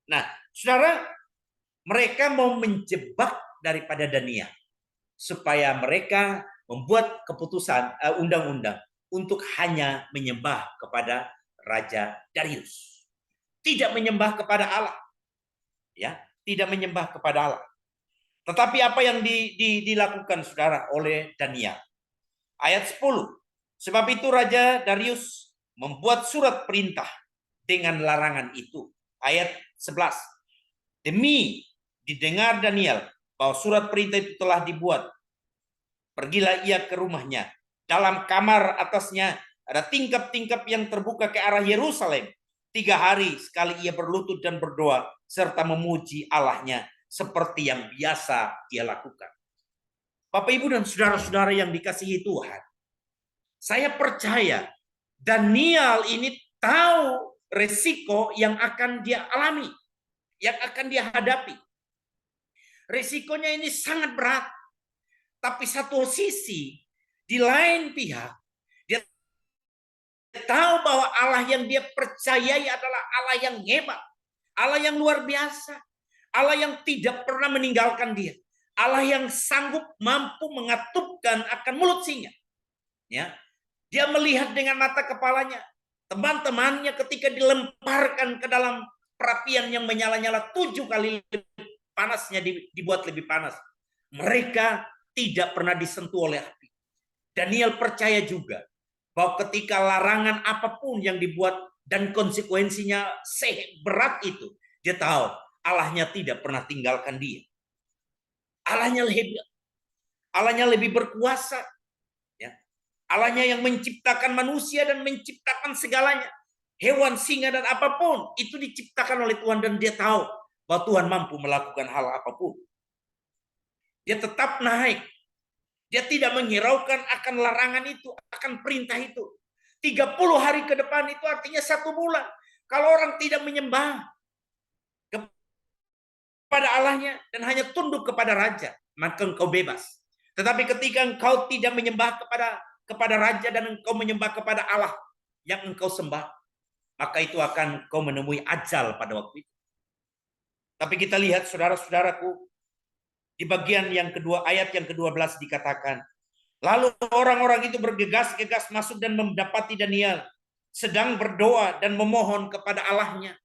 Nah, saudara, mereka mau menjebak daripada Daniel. supaya mereka membuat keputusan undang-undang untuk hanya menyembah kepada Raja Darius. Tidak menyembah kepada Allah. Ya, tidak menyembah kepada Allah. Tetapi apa yang dilakukan saudara oleh Daniel? Ayat 10. Sebab itu Raja Darius membuat surat perintah dengan larangan itu. Ayat 11. Demi didengar Daniel bahwa surat perintah itu telah dibuat, pergilah ia ke rumahnya. Dalam kamar atasnya ada tingkap-tingkap yang terbuka ke arah Yerusalem. 3 hari sekali ia berlutut dan berdoa serta memuji Allahnya seperti yang biasa dia lakukan. Bapak, Ibu, dan saudara-saudara yang dikasihi Tuhan, saya percaya Daniel ini tahu resiko yang akan dia alami, yang akan dia hadapi. Resikonya ini sangat berat. Tapi satu sisi, di lain pihak, dia tahu bahwa Allah yang dia percayai adalah Allah yang hebat, Allah yang luar biasa, Allah yang tidak pernah meninggalkan dia, Allah yang sanggup mampu mengatupkan akan mulut singa. Ya, dia melihat dengan mata kepalanya teman-temannya ketika dilemparkan ke dalam perapian yang menyala-nyala 7 kali panasnya, dibuat lebih panas. Mereka tidak pernah disentuh oleh api. Daniel percaya juga bahwa ketika larangan apapun yang dibuat dan konsekuensinya seberat itu, dia tahu Allahnya tidak pernah tinggalkan dia. Allahnya hebat. Allahnya lebih berkuasa. Ya. Allahnya yang menciptakan manusia dan menciptakan segalanya. Hewan, singa, dan apapun itu diciptakan oleh Tuhan, dan dia tahu bahwa Tuhan mampu melakukan hal apapun. Dia tetap naik. Dia tidak menghiraukan akan larangan itu, akan perintah itu. 30 hari ke depan itu artinya 1 bulan. Kalau orang tidak menyembah kepada Allahnya dan hanya tunduk kepada raja, maka engkau bebas. Tetapi ketika engkau tidak menyembah kepada raja dan engkau menyembah kepada Allah yang engkau sembah, maka itu akan engkau menemui ajal pada waktu itu. Tapi kita lihat saudara-saudaraku, di bagian yang kedua, ayat yang ke-12 dikatakan, lalu orang-orang itu bergegas-gegas masuk dan mendapati Daniel sedang berdoa dan memohon kepada Allahnya.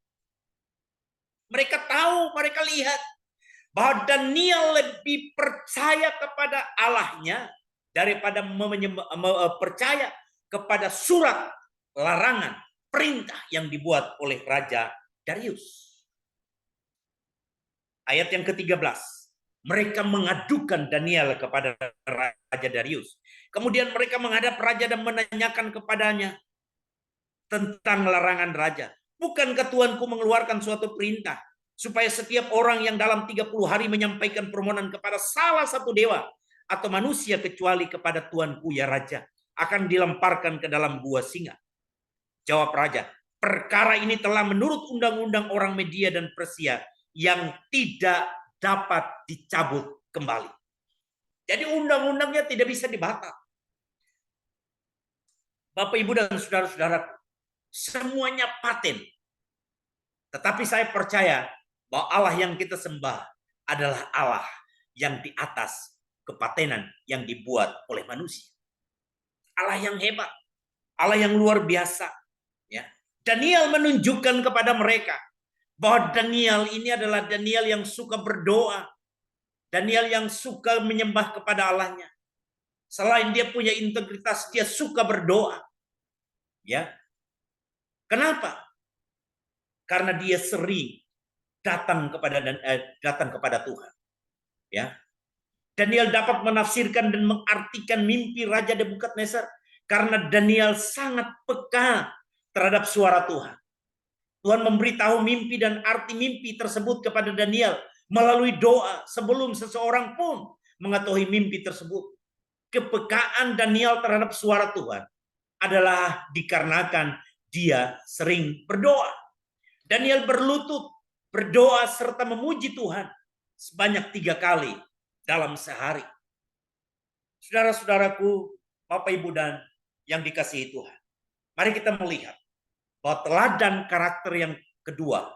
Mereka tahu, mereka lihat bahwa Daniel lebih percaya kepada Allahnya daripada percaya kepada surat larangan, perintah yang dibuat oleh Raja Darius. Ayat yang ke-13. Mereka mengadukan Daniel kepada Raja Darius. Kemudian mereka menghadap raja dan menanyakan kepadanya tentang larangan raja. Bukankah Tuanku mengeluarkan suatu perintah supaya setiap orang yang dalam 30 hari menyampaikan permohonan kepada salah satu dewa atau manusia kecuali kepada Tuanku ya raja akan dilemparkan ke dalam gua singa? Jawab raja, perkara ini telah menurut undang-undang orang Media dan Persia yang tidak dapat dicabut kembali. Jadi undang-undangnya tidak bisa dibatal. Bapak, Ibu, dan saudara-saudara, semuanya paten. Tetapi saya percaya bahwa Allah yang kita sembah adalah Allah yang di atas kepatenan yang dibuat oleh manusia. Allah yang hebat, Allah yang luar biasa. Ya. Daniel menunjukkan kepada mereka bahwa Daniel ini adalah Daniel yang suka berdoa. Daniel yang suka menyembah kepada Allahnya. Selain dia punya integritas, dia suka berdoa. Ya. Kenapa? Karena dia sering datang kepada Tuhan. Ya. Daniel dapat menafsirkan dan mengartikan mimpi Raja Nebukadnezar karena Daniel sangat peka terhadap suara Tuhan. Tuhan memberitahu mimpi dan arti mimpi tersebut kepada Daniel melalui doa sebelum seseorang pun mengetahui mimpi tersebut. Kepekaan Daniel terhadap suara Tuhan adalah dikarenakan dia sering berdoa. Daniel berlutut, berdoa serta memuji Tuhan sebanyak 3 kali dalam sehari. Saudara-saudaraku, Bapak, Ibu, dan yang dikasihi Tuhan, mari kita melihat bahwa teladan karakter yang kedua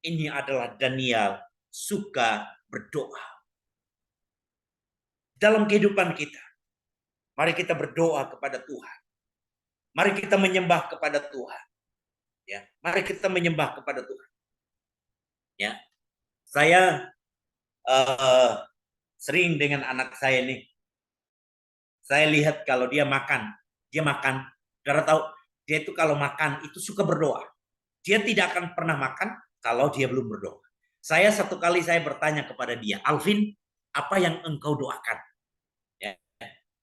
ini adalah Daniel suka berdoa. dalam kehidupan kita. Mari kita berdoa kepada Tuhan. Mari kita menyembah kepada Tuhan. Ya, mari kita menyembah kepada Tuhan. Ya, saya sering dengan anak saya nih. Saya lihat kalau dia makan. Saudara tahu, dia itu kalau makan itu suka berdoa. Dia tidak akan pernah makan kalau dia belum berdoa. Satu kali saya bertanya kepada dia, Alvin, apa yang engkau doakan? Ya.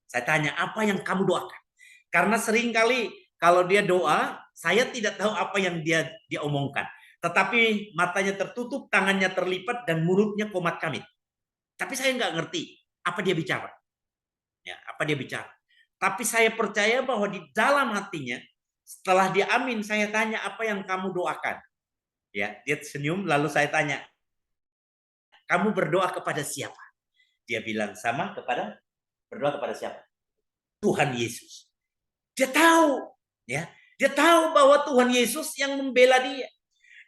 Saya tanya, apa yang kamu doakan? Karena sering kali kalau dia doa, saya tidak tahu apa yang dia omongkan. Tetapi matanya tertutup, tangannya terlipat, dan mulutnya komat kamit. Tapi saya nggak ngerti apa dia bicara. Ya, apa dia bicara. Tapi saya percaya bahwa di dalam hatinya, setelah dia amin, saya tanya, apa yang kamu doakan? Ya, dia senyum, lalu saya tanya, kamu berdoa kepada siapa? Dia bilang, berdoa kepada siapa? Tuhan Yesus. Dia tahu, ya, dia tahu bahwa Tuhan Yesus yang membela dia.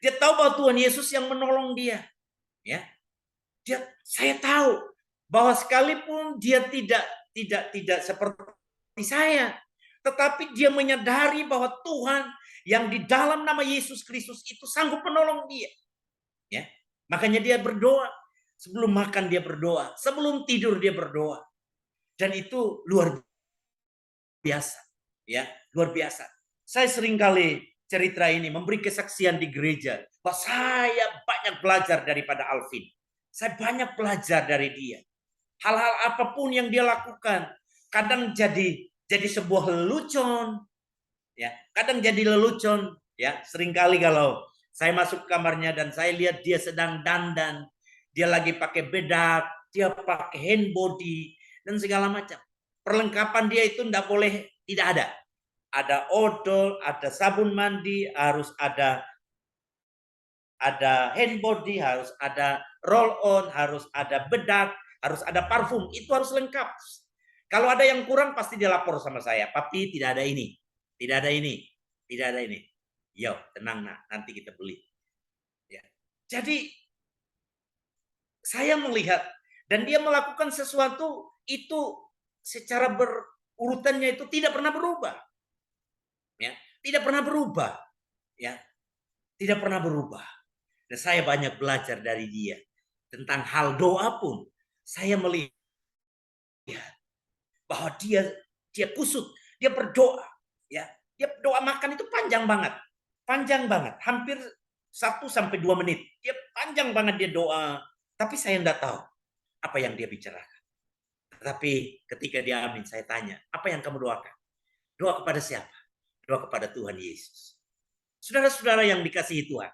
Dia tahu bahwa Tuhan Yesus yang menolong dia. Ya, saya tahu bahwa sekalipun dia tidak seperti saya, tetapi dia menyadari bahwa Tuhan yang di dalam nama Yesus Kristus itu sanggup menolong dia. Ya, makanya dia berdoa. Sebelum makan dia berdoa, sebelum tidur dia berdoa. Dan itu luar biasa, ya, luar biasa. Saya seringkali cerita ini memberi kesaksian di gereja bahwa saya banyak belajar daripada Alvin. Saya banyak belajar dari dia. Hal-hal apapun yang dia lakukan, kadang jadi sebuah lelucon, ya, kadang jadi lelucon, ya. Seringkali kalau saya masuk kamarnya dan saya lihat dia sedang dandan, dia lagi pakai bedak, dia pakai hand body dan segala macam. Perlengkapan dia itu tidak ada. Ada odol, ada sabun mandi, harus ada hand body, harus ada roll on, harus ada bedak, harus ada parfum. Itu harus lengkap. Kalau ada yang kurang pasti dia lapor sama saya. Papi, tidak ada ini. Tidak ada ini. Tidak ada ini. Yo, tenang nak, nanti kita beli. Ya. Jadi saya melihat dan dia melakukan sesuatu itu secara berurutannya itu tidak pernah berubah. Ya, tidak pernah berubah. Ya. Tidak pernah berubah. Dan saya banyak belajar dari dia tentang hal doa pun. Saya melihat bahwa dia kusut, dia berdoa, ya. Dia doa makan itu panjang banget. Panjang banget, hampir 1-2 menit. Dia panjang banget dia doa, tapi saya enggak tahu apa yang dia bicarakan. Tapi ketika dia amin, saya tanya, apa yang kamu doakan? Doa kepada siapa? Doa kepada Tuhan Yesus. Saudara-saudara yang dikasihi Tuhan,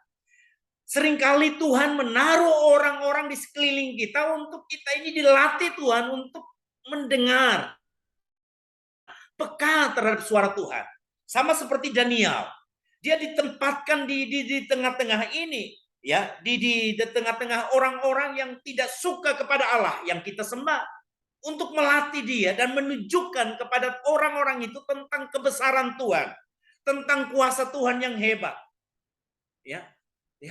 seringkali Tuhan menaruh orang-orang di sekeliling kita untuk kita ini dilatih Tuhan untuk mendengar, peka terhadap suara Tuhan. Sama seperti Daniel, dia ditempatkan di tengah-tengah ini, ya, di tengah-tengah orang-orang yang tidak suka kepada Allah yang kita sembah, untuk melatih dia dan menunjukkan kepada orang-orang itu tentang kebesaran Tuhan, tentang kuasa Tuhan yang hebat, ya,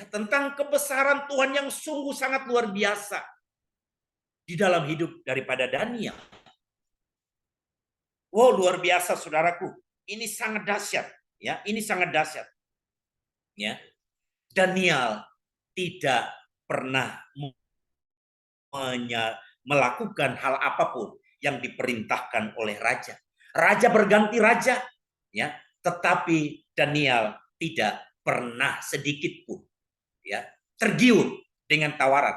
tentang kebesaran Tuhan yang sungguh sangat luar biasa di dalam hidup daripada Daniel. Wow, luar biasa saudaraku. Ini sangat dahsyat, ya. Ini sangat dahsyat. Ya. Daniel tidak pernah melakukan hal apapun yang diperintahkan oleh raja. Raja berganti raja, ya, tetapi Daniel tidak pernah sedikit pun, ya, tergiur dengan tawaran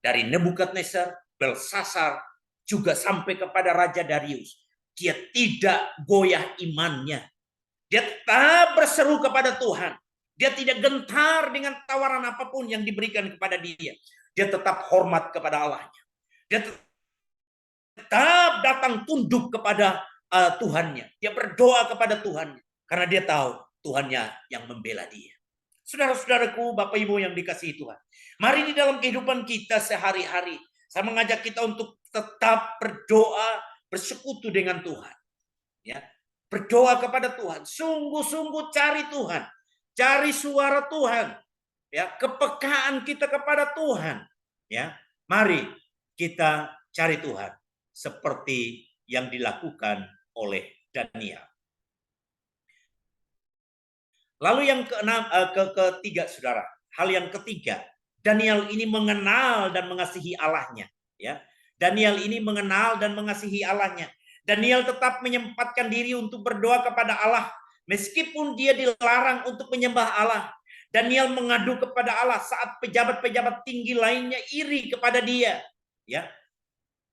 dari Nebukadnezar, Belsasar, juga sampai kepada Raja Darius. Dia tidak goyah imannya. Dia tetap berseru kepada Tuhan. Dia tidak gentar dengan tawaran apapun yang diberikan kepada dia. Dia tetap hormat kepada Allahnya. Dia tetap datang tunduk kepada Tuhannya. Dia berdoa kepada Tuhannya. Karena dia tahu Tuhannya yang membela dia. Saudara-saudaraku, Bapak Ibu yang dikasihi Tuhan. Mari di dalam kehidupan kita sehari-hari, saya mengajak kita untuk tetap berdoa, bersekutu dengan Tuhan. Ya, berdoa kepada Tuhan. Sungguh-sungguh cari Tuhan. Cari suara Tuhan. Ya, kepekaan kita kepada Tuhan. Ya, mari kita cari Tuhan. seperti yang dilakukan oleh Daniel. Lalu yang ketiga, saudara, hal yang ketiga, Daniel ini mengenal dan mengasihi Allahnya. Ya, Daniel ini mengenal dan mengasihi Allahnya. Daniel tetap menyempatkan diri untuk berdoa kepada Allah, meskipun dia dilarang untuk menyembah Allah. Daniel mengadu kepada Allah saat pejabat-pejabat tinggi lainnya iri kepada dia, ya,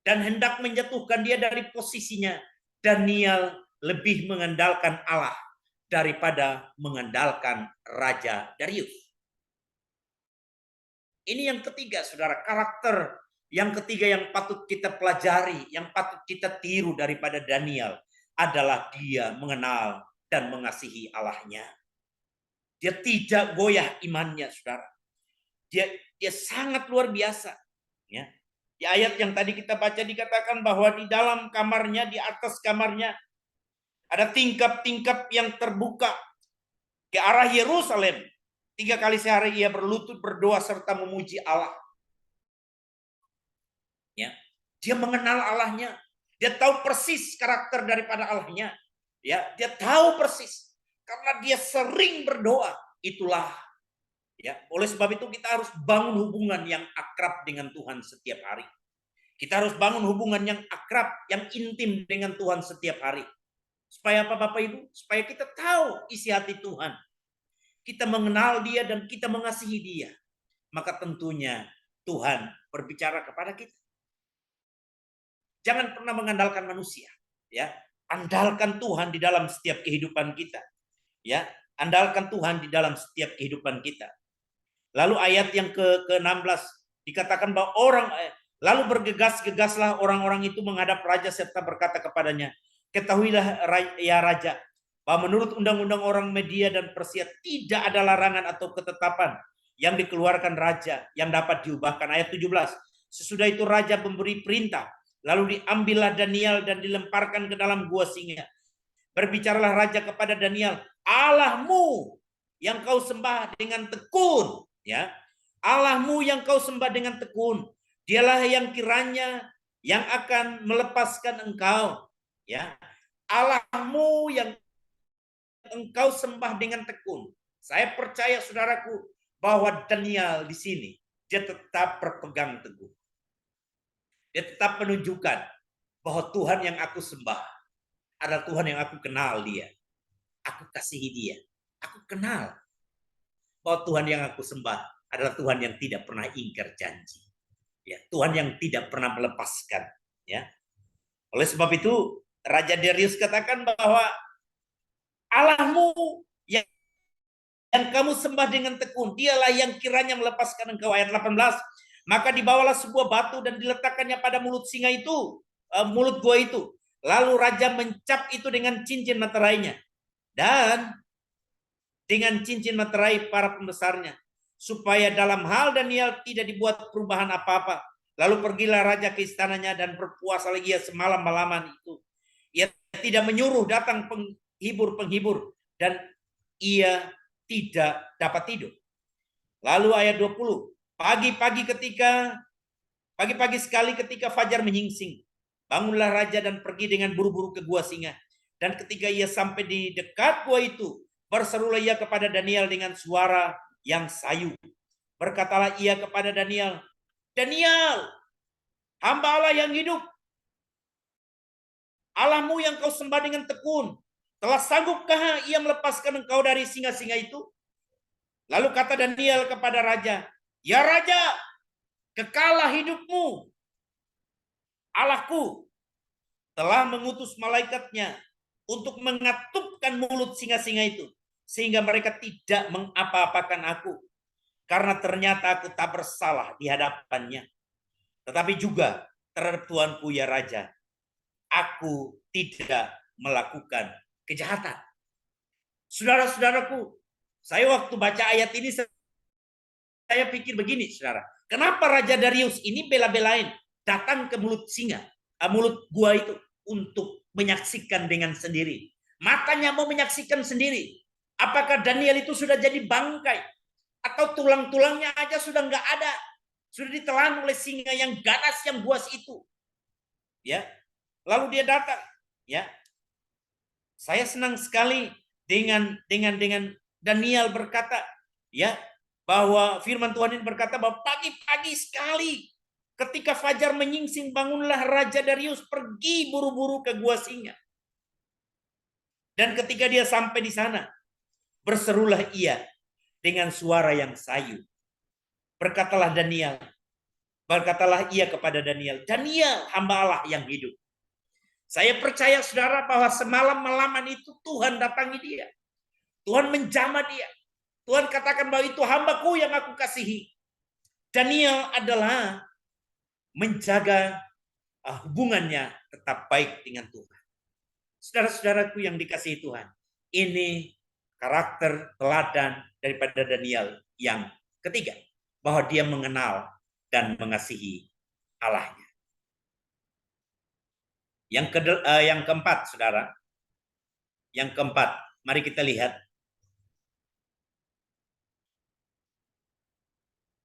dan hendak menjatuhkan dia dari posisinya. Daniel lebih mengandalkan Allah daripada mengandalkan Raja Darius. Ini yang ketiga, saudara, karakter yang ketiga yang patut kita pelajari, yang patut kita tiru daripada Daniel adalah dia mengenal dan mengasihi Allahnya. Dia tidak goyah imannya, saudara. Dia sangat luar biasa. Ya. Di ayat yang tadi kita baca dikatakan bahwa di dalam kamarnya, di atas kamarnya, ada tingkap-tingkap yang terbuka ke arah Yerusalem. 3 kali sehari ia berlutut berdoa serta memuji Allah. Ya, dia mengenal Allahnya. Dia tahu persis karakter daripada Allahnya. Ya, dia tahu persis karena dia sering berdoa. Itulah, ya, oleh sebab itu kita harus bangun hubungan yang akrab dengan Tuhan setiap hari. Kita harus bangun hubungan yang akrab, yang intim dengan Tuhan setiap hari. Supaya apa, Bapak Ibu? Supaya kita tahu isi hati Tuhan. Kita mengenal dia dan kita mengasihi dia. Maka tentunya Tuhan berbicara kepada kita. Jangan pernah mengandalkan manusia, ya. Andalkan Tuhan di dalam setiap kehidupan kita. Ya, andalkan Tuhan di dalam setiap kehidupan kita. Lalu ayat yang ke-16 dikatakan bahwa lalu bergegas-gegaslah orang-orang itu menghadap raja serta berkata kepadanya, ketahuilah ya raja, bahwa menurut undang-undang orang Media dan Persia tidak ada larangan atau ketetapan yang dikeluarkan raja yang dapat diubahkan. Ayat 17. Sesudah itu raja memberi perintah, lalu diambillah Daniel dan dilemparkan ke dalam gua singa. Berbicaralah raja kepada Daniel, Allahmu yang kau sembah dengan tekun, ya. Allahmu yang kau sembah dengan tekun, dialah yang kiranya yang akan melepaskan engkau, ya. Allahmu yang engkau sembah dengan tekun. Saya percaya, saudaraku, bahwa Daniel di sini dia tetap berpegang teguh. Dia tetap menunjukkan bahwa Tuhan yang aku sembah adalah Tuhan yang aku kenal dia. Aku kasihi dia. Aku kenal bahwa Tuhan yang aku sembah adalah Tuhan yang tidak pernah ingkar janji. Ya, Tuhan yang tidak pernah melepaskan, ya. Oleh sebab itu Raja Darius katakan bahwa Allahmu yang kamu sembah dengan tekun, dialah yang kiranya melepaskan engkau. Ayat 18. Maka dibawalah sebuah batu dan diletakkannya pada mulut singa itu, mulut gua itu. Lalu raja mencap itu dengan cincin materainya dan dengan cincin materai para pembesarnya, supaya dalam hal Daniel tidak dibuat perubahan apa-apa. Lalu pergilah raja ke istananya dan berpuasalah ia semalam-malaman itu. Ia tidak menyuruh datang penghibur dan ia tidak dapat tidur. Lalu ayat 20, pagi-pagi sekali ketika fajar menyingsing, bangunlah raja dan pergi dengan buru-buru ke gua singa. Dan ketika ia sampai di dekat gua itu, berserulah ia kepada Daniel dengan suara yang sayu. Berkatalah ia kepada Daniel, Daniel, hamba Allah yang hidup, Allahmu yang kau sembah dengan tekun, telah sanggupkah ia melepaskan engkau dari singa-singa itu? Lalu kata Daniel kepada raja, ya raja, kekalah hidupmu. Allahku telah mengutus malaikatnya untuk mengatupkan mulut singa-singa itu, sehingga mereka tidak mengapa-apakan aku, karena ternyata aku tak bersalah di hadapannya. Tetapi juga terhadap Tuanku ya raja, aku tidak melakukan kejahatan. Saudara-saudaraku, saya waktu baca ayat ini saya pikir begini, saudara. Kenapa Raja Darius ini bela-belain datang ke mulut singa, mulut gua itu untuk menyaksikan dengan sendiri. Matanya mau menyaksikan sendiri. Apakah Daniel itu sudah jadi bangkai? Atau tulang-tulangnya aja sudah nggak ada? Sudah ditelan oleh singa yang ganas, yang buas itu. Ya. Lalu dia datang, ya. Saya senang sekali dengan Daniel berkata, ya, bahwa firman Tuhan ini berkata bahwa pagi-pagi sekali ketika fajar menyingsing bangunlah Raja Darius pergi buru-buru ke gua singa. Dan ketika dia sampai di sana, berserulah ia dengan suara yang sayu. Berkatalah ia kepada Daniel, Daniel, hamba Allah yang hidup. Saya percaya saudara bahwa semalam-malaman itu Tuhan datangi dia. Tuhan menjamah dia. Tuhan katakan bahwa itu hambaku yang aku kasihi. Daniel adalah menjaga hubungannya tetap baik dengan Tuhan. Saudara-saudaraku yang dikasihi Tuhan, ini karakter teladan daripada Daniel yang ketiga, bahwa dia mengenal dan mengasihi Allahnya. Yang keempat, saudara. Yang keempat, mari kita lihat.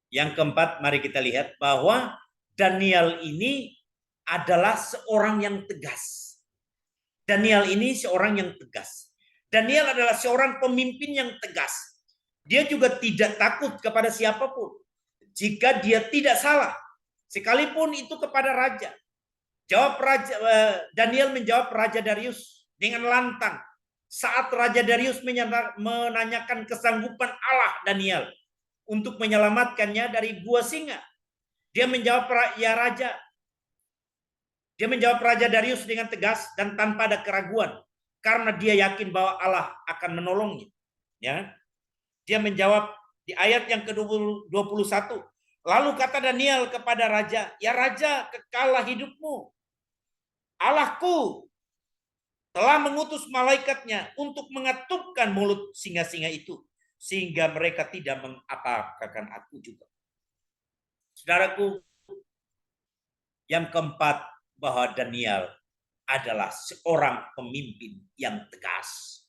Yang keempat, mari kita lihat bahwa Daniel ini adalah seorang yang tegas. Daniel ini seorang yang tegas. Daniel adalah seorang pemimpin yang tegas. Dia juga tidak takut kepada siapapun. Jika dia tidak salah, sekalipun itu kepada raja. Daniel menjawab Raja Darius dengan lantang. Saat Raja Darius menanyakan kesanggupan Allah Daniel untuk menyelamatkannya dari gua singa. Dia menjawab, ya Raja. Dia menjawab Raja Darius dengan tegas dan tanpa ada keraguan. Karena dia yakin bahwa Allah akan menolongnya. Ya. Dia menjawab di ayat yang ke-21. Lalu kata Daniel kepada Raja, ya Raja, kekallah hidupmu. Allahku telah mengutus malaikatnya untuk mengatupkan mulut singa-singa itu. Sehingga mereka tidak mengapa-apakan aku juga. Saudaraku, yang keempat, bahwa Daniel adalah seorang pemimpin yang tegas.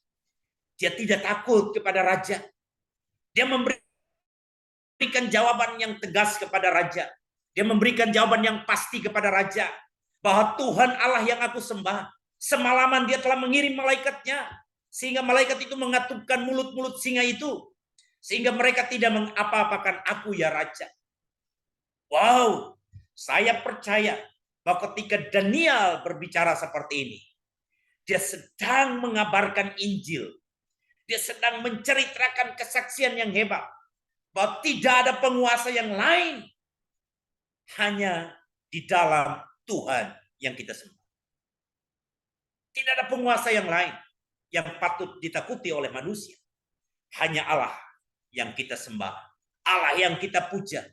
Dia tidak takut kepada raja. Dia memberikan jawaban yang tegas kepada raja. Dia memberikan jawaban yang pasti kepada raja. Bahwa Tuhan Allah yang aku sembah. Semalaman dia telah mengirim malaikatnya. Sehingga malaikat itu mengatupkan mulut-mulut singa itu. Sehingga mereka tidak mengapa-apakan aku ya Raja. Wow, saya percaya bahwa ketika Daniel berbicara seperti ini, dia sedang mengabarkan Injil. Dia sedang menceritakan kesaksian yang hebat. Bahwa tidak ada penguasa yang lain. Hanya di dalam Tuhan yang kita sembah. Tidak ada penguasa yang lain yang patut ditakuti oleh manusia. Hanya Allah yang kita sembah, Allah yang kita puja,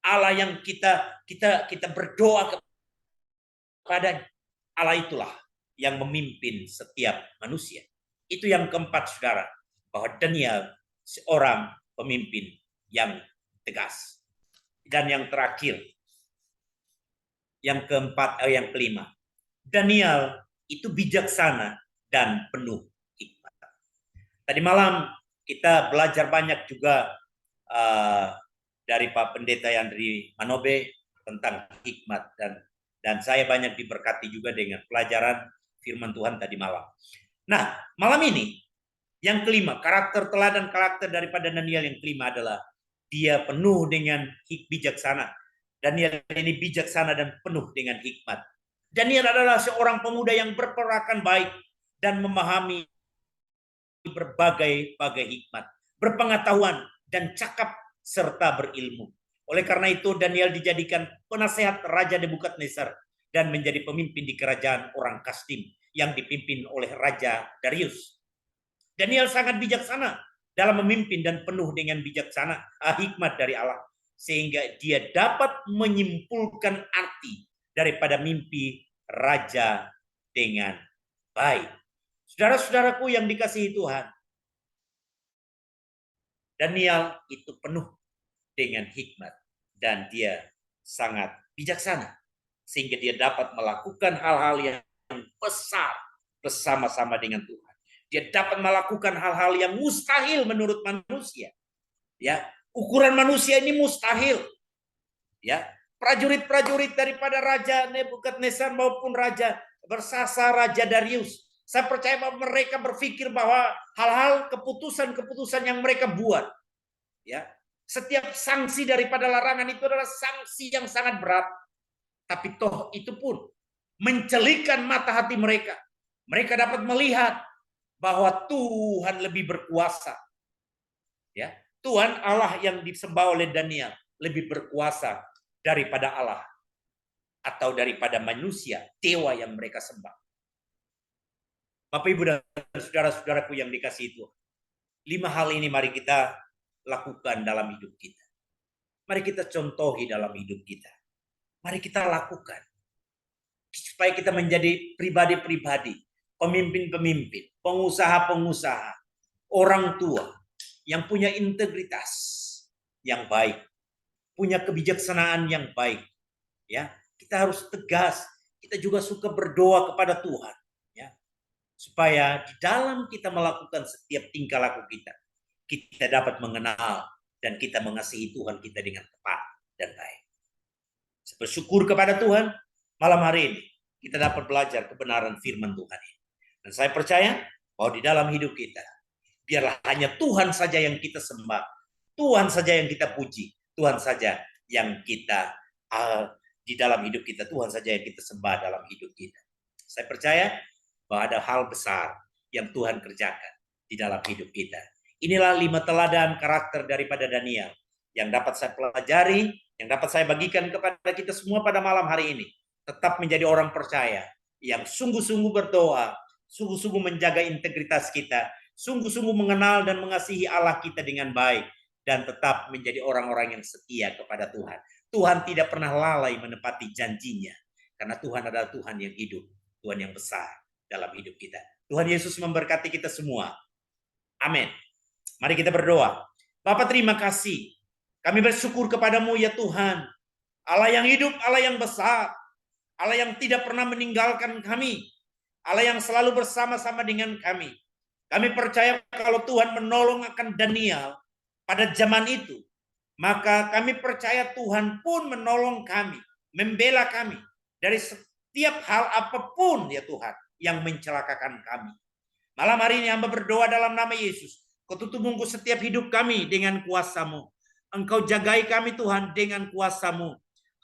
Allah yang kita berdoa kepada. Allah itulah yang memimpin setiap manusia. Itu yang keempat, saudara, bahwa Daniel seorang pemimpin yang tegas. Dan yang terakhir, yang kelima, Daniel itu bijaksana dan penuh hikmat. Tadi malam kita belajar banyak juga dari Pak Pendeta Yandri Manobe tentang hikmat, dan saya banyak diberkati juga dengan pelajaran firman Tuhan tadi malam. Nah, malam ini yang kelima, karakter teladan karakter daripada Daniel yang kelima adalah dia penuh dengan bijaksana. Daniel ini bijaksana dan penuh dengan hikmat. Daniel adalah seorang pemuda yang berperakan baik dan memahami berbagai hikmat, berpengetahuan dan cakap serta berilmu. Oleh karena itu Daniel dijadikan penasehat Raja Nebukadnezar dan menjadi pemimpin di kerajaan orang Kasdim yang dipimpin oleh Raja Darius. Daniel sangat bijaksana dalam memimpin dan penuh dengan bijaksana hikmat dari Allah, sehingga dia dapat menyimpulkan arti daripada mimpi raja dengan baik. Saudara-saudaraku yang dikasihi Tuhan, Daniel itu penuh dengan hikmat dan dia sangat bijaksana sehingga dia dapat melakukan hal-hal yang besar bersama-sama dengan Tuhan. Dia dapat melakukan hal-hal yang mustahil menurut manusia. Ya, ukuran manusia ini mustahil. Ya, prajurit-prajurit daripada Raja Nebukadnezar maupun Raja Bersasa, Raja Darius. Saya percaya bahwa mereka berpikir bahwa hal-hal keputusan-keputusan yang mereka buat, ya, setiap sanksi daripada larangan itu adalah sanksi yang sangat berat. Tapi toh itu pun mencelikan mata hati mereka. Mereka dapat melihat bahwa Tuhan lebih berkuasa. Ya, Tuhan Allah yang disembah oleh Daniel lebih berkuasa daripada Allah atau daripada manusia, dewa yang mereka sembah. Bapak, Ibu, dan saudara-saudaraku yang dikasihi Tuhan, 5 hal ini mari kita lakukan dalam hidup kita. Mari kita contohi dalam hidup kita. Mari kita lakukan supaya kita menjadi pribadi-pribadi, pemimpin-pemimpin, pengusaha-pengusaha, orang tua yang punya integritas yang baik, punya kebijaksanaan yang baik. Ya, kita harus tegas. Kita juga suka berdoa kepada Tuhan, ya, supaya di dalam kita melakukan setiap tingkah laku kita dapat mengenal dan kita mengasihi Tuhan kita dengan tepat dan baik. Saya bersyukur kepada Tuhan, malam hari ini kita dapat belajar kebenaran firman Tuhan ini. Dan saya percaya bahwa di dalam hidup kita, biarlah hanya Tuhan saja yang kita sembah, Tuhan saja yang kita puji, Tuhan saja yang kita di dalam hidup kita, Tuhan saja yang kita sembah dalam hidup kita. Saya percaya bahwa ada hal besar yang Tuhan kerjakan di dalam hidup kita. Inilah 5 teladan karakter daripada Daniel yang dapat saya pelajari, yang dapat saya bagikan kepada kita semua pada malam hari ini. Tetap menjadi orang percaya yang sungguh-sungguh berdoa, sungguh-sungguh menjaga integritas kita, sungguh-sungguh mengenal dan mengasihi Allah kita dengan baik, dan tetap menjadi orang-orang yang setia kepada Tuhan. Tuhan tidak pernah lalai menepati janjinya, karena Tuhan adalah Tuhan yang hidup, Tuhan yang besar dalam hidup kita. Tuhan Yesus memberkati kita semua. Amin. Mari kita berdoa. Bapa, terima kasih. Kami bersyukur kepadamu ya Tuhan. Allah yang hidup, Allah yang besar. Allah yang tidak pernah meninggalkan kami. Allah yang selalu bersama-sama dengan kami. Kami percaya kalau Tuhan menolong akan Daniel pada zaman itu, maka kami percaya Tuhan pun menolong kami, membela kami dari setiap hal apapun ya Tuhan yang mencelakakan kami. Malam hari ini hamba berdoa dalam nama Yesus. Kau tutup bungkus setiap hidup kami dengan kuasa-Mu. Engkau jagai kami Tuhan dengan kuasa-Mu.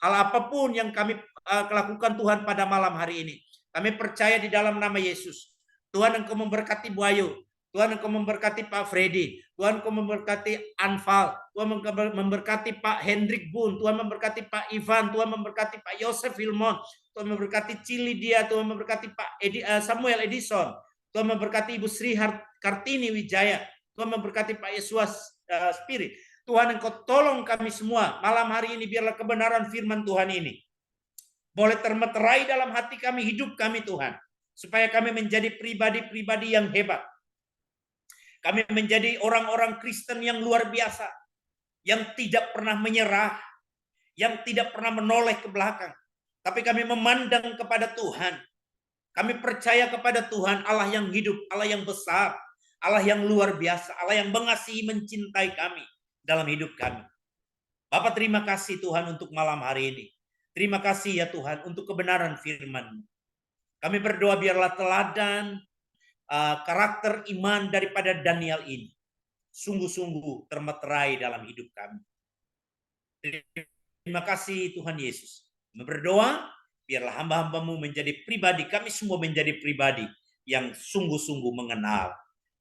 Hal apapun yang kami lakukan Tuhan pada malam hari ini, kami percaya di dalam nama Yesus. Tuhan, Engkau memberkati Bu Ayu. Tuhan, Engkau memberkati Pak Freddy. Tuhan, Engkau memberkati Anfal. Tuhan memberkati Pak Hendrik Bun. Tuhan memberkati Pak Ivan. Tuhan memberkati Pak Yosef Wilmon. Tuhan memberkati Cili Dia. Tuhan memberkati Pak Samuel Edison. Tuhan memberkati Ibu Sri Kartini Wijaya. Tuhan memberkati Pak Yesus Spirit. Tuhan, Engkau tolong kami semua malam hari ini, biarlah kebenaran firman Tuhan ini boleh termeterai dalam hati kami, hidup kami Tuhan, supaya kami menjadi pribadi-pribadi yang hebat. Kami menjadi orang-orang Kristen yang luar biasa, yang tidak pernah menyerah, yang tidak pernah menoleh ke belakang, tapi kami memandang kepada Tuhan. Kami percaya kepada Tuhan, Allah yang hidup, Allah yang besar, Allah yang luar biasa, Allah yang mengasihi, mencintai kami dalam hidup kami. Bapak, terima kasih Tuhan untuk malam hari ini. Terima kasih ya Tuhan untuk kebenaran firman-Mu. Kami berdoa biarlah teladan karakter iman daripada Daniel ini sungguh-sungguh termeterai dalam hidup kami. Terima kasih Tuhan Yesus. Kami berdoa biarlah hamba-hamba-Mu menjadi pribadi, kami semua menjadi pribadi yang sungguh-sungguh mengenal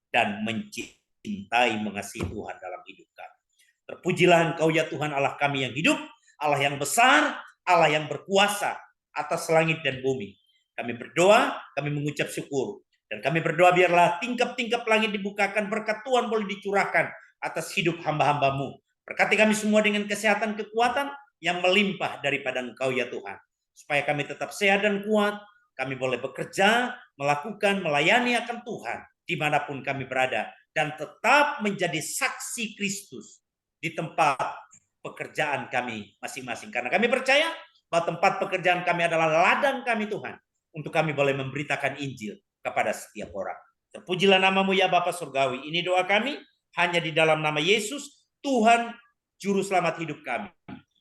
dan mencintai, mengasihi Tuhan dalam hidup kami. Terpujilah Engkau ya Tuhan Allah kami yang hidup, Allah yang besar, Allah yang berkuasa atas langit dan bumi. Kami berdoa, kami mengucap syukur, dan kami berdoa biarlah tingkap-tingkap langit dibukakan, berkat Tuhan boleh dicurahkan atas hidup hamba-hamba-Mu. Berkati kami semua dengan kesehatan, kekuatan yang melimpah daripada Engkau ya Tuhan, supaya kami tetap sehat dan kuat, kami boleh bekerja, melakukan, melayani akan Tuhan dimanapun kami berada, dan tetap menjadi saksi Kristus di tempat pekerjaan kami masing-masing. Karena kami percaya bahwa tempat pekerjaan kami adalah ladang kami Tuhan, untuk kami boleh memberitakan Injil kepada setiap orang. Terpujilah nama-Mu ya Bapa Surgawi. Ini doa kami hanya di dalam nama Yesus, Tuhan Juru Selamat hidup kami.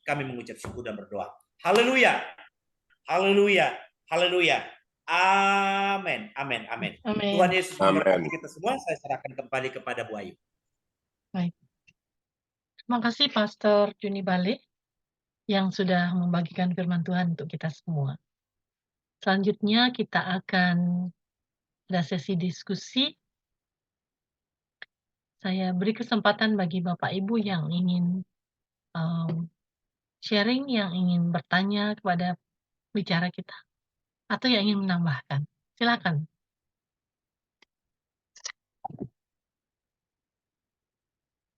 Kami mengucap syukur dan berdoa. Haleluya. Haleluya. Haleluya. Amin. Amin. Amin. Amin. Tuhan Yesus memberkati Amin. kita semua. Saya serahkan kembali kepada Bu Ayu. Baik. Terima kasih Pastor Juni Bale yang sudah membagikan firman Tuhan untuk kita semua. Selanjutnya kita akan ada sesi diskusi. Saya beri kesempatan bagi Bapak Ibu yang ingin sharing, yang ingin bertanya kepada bicara kita, atau yang ingin menambahkan. Silakan.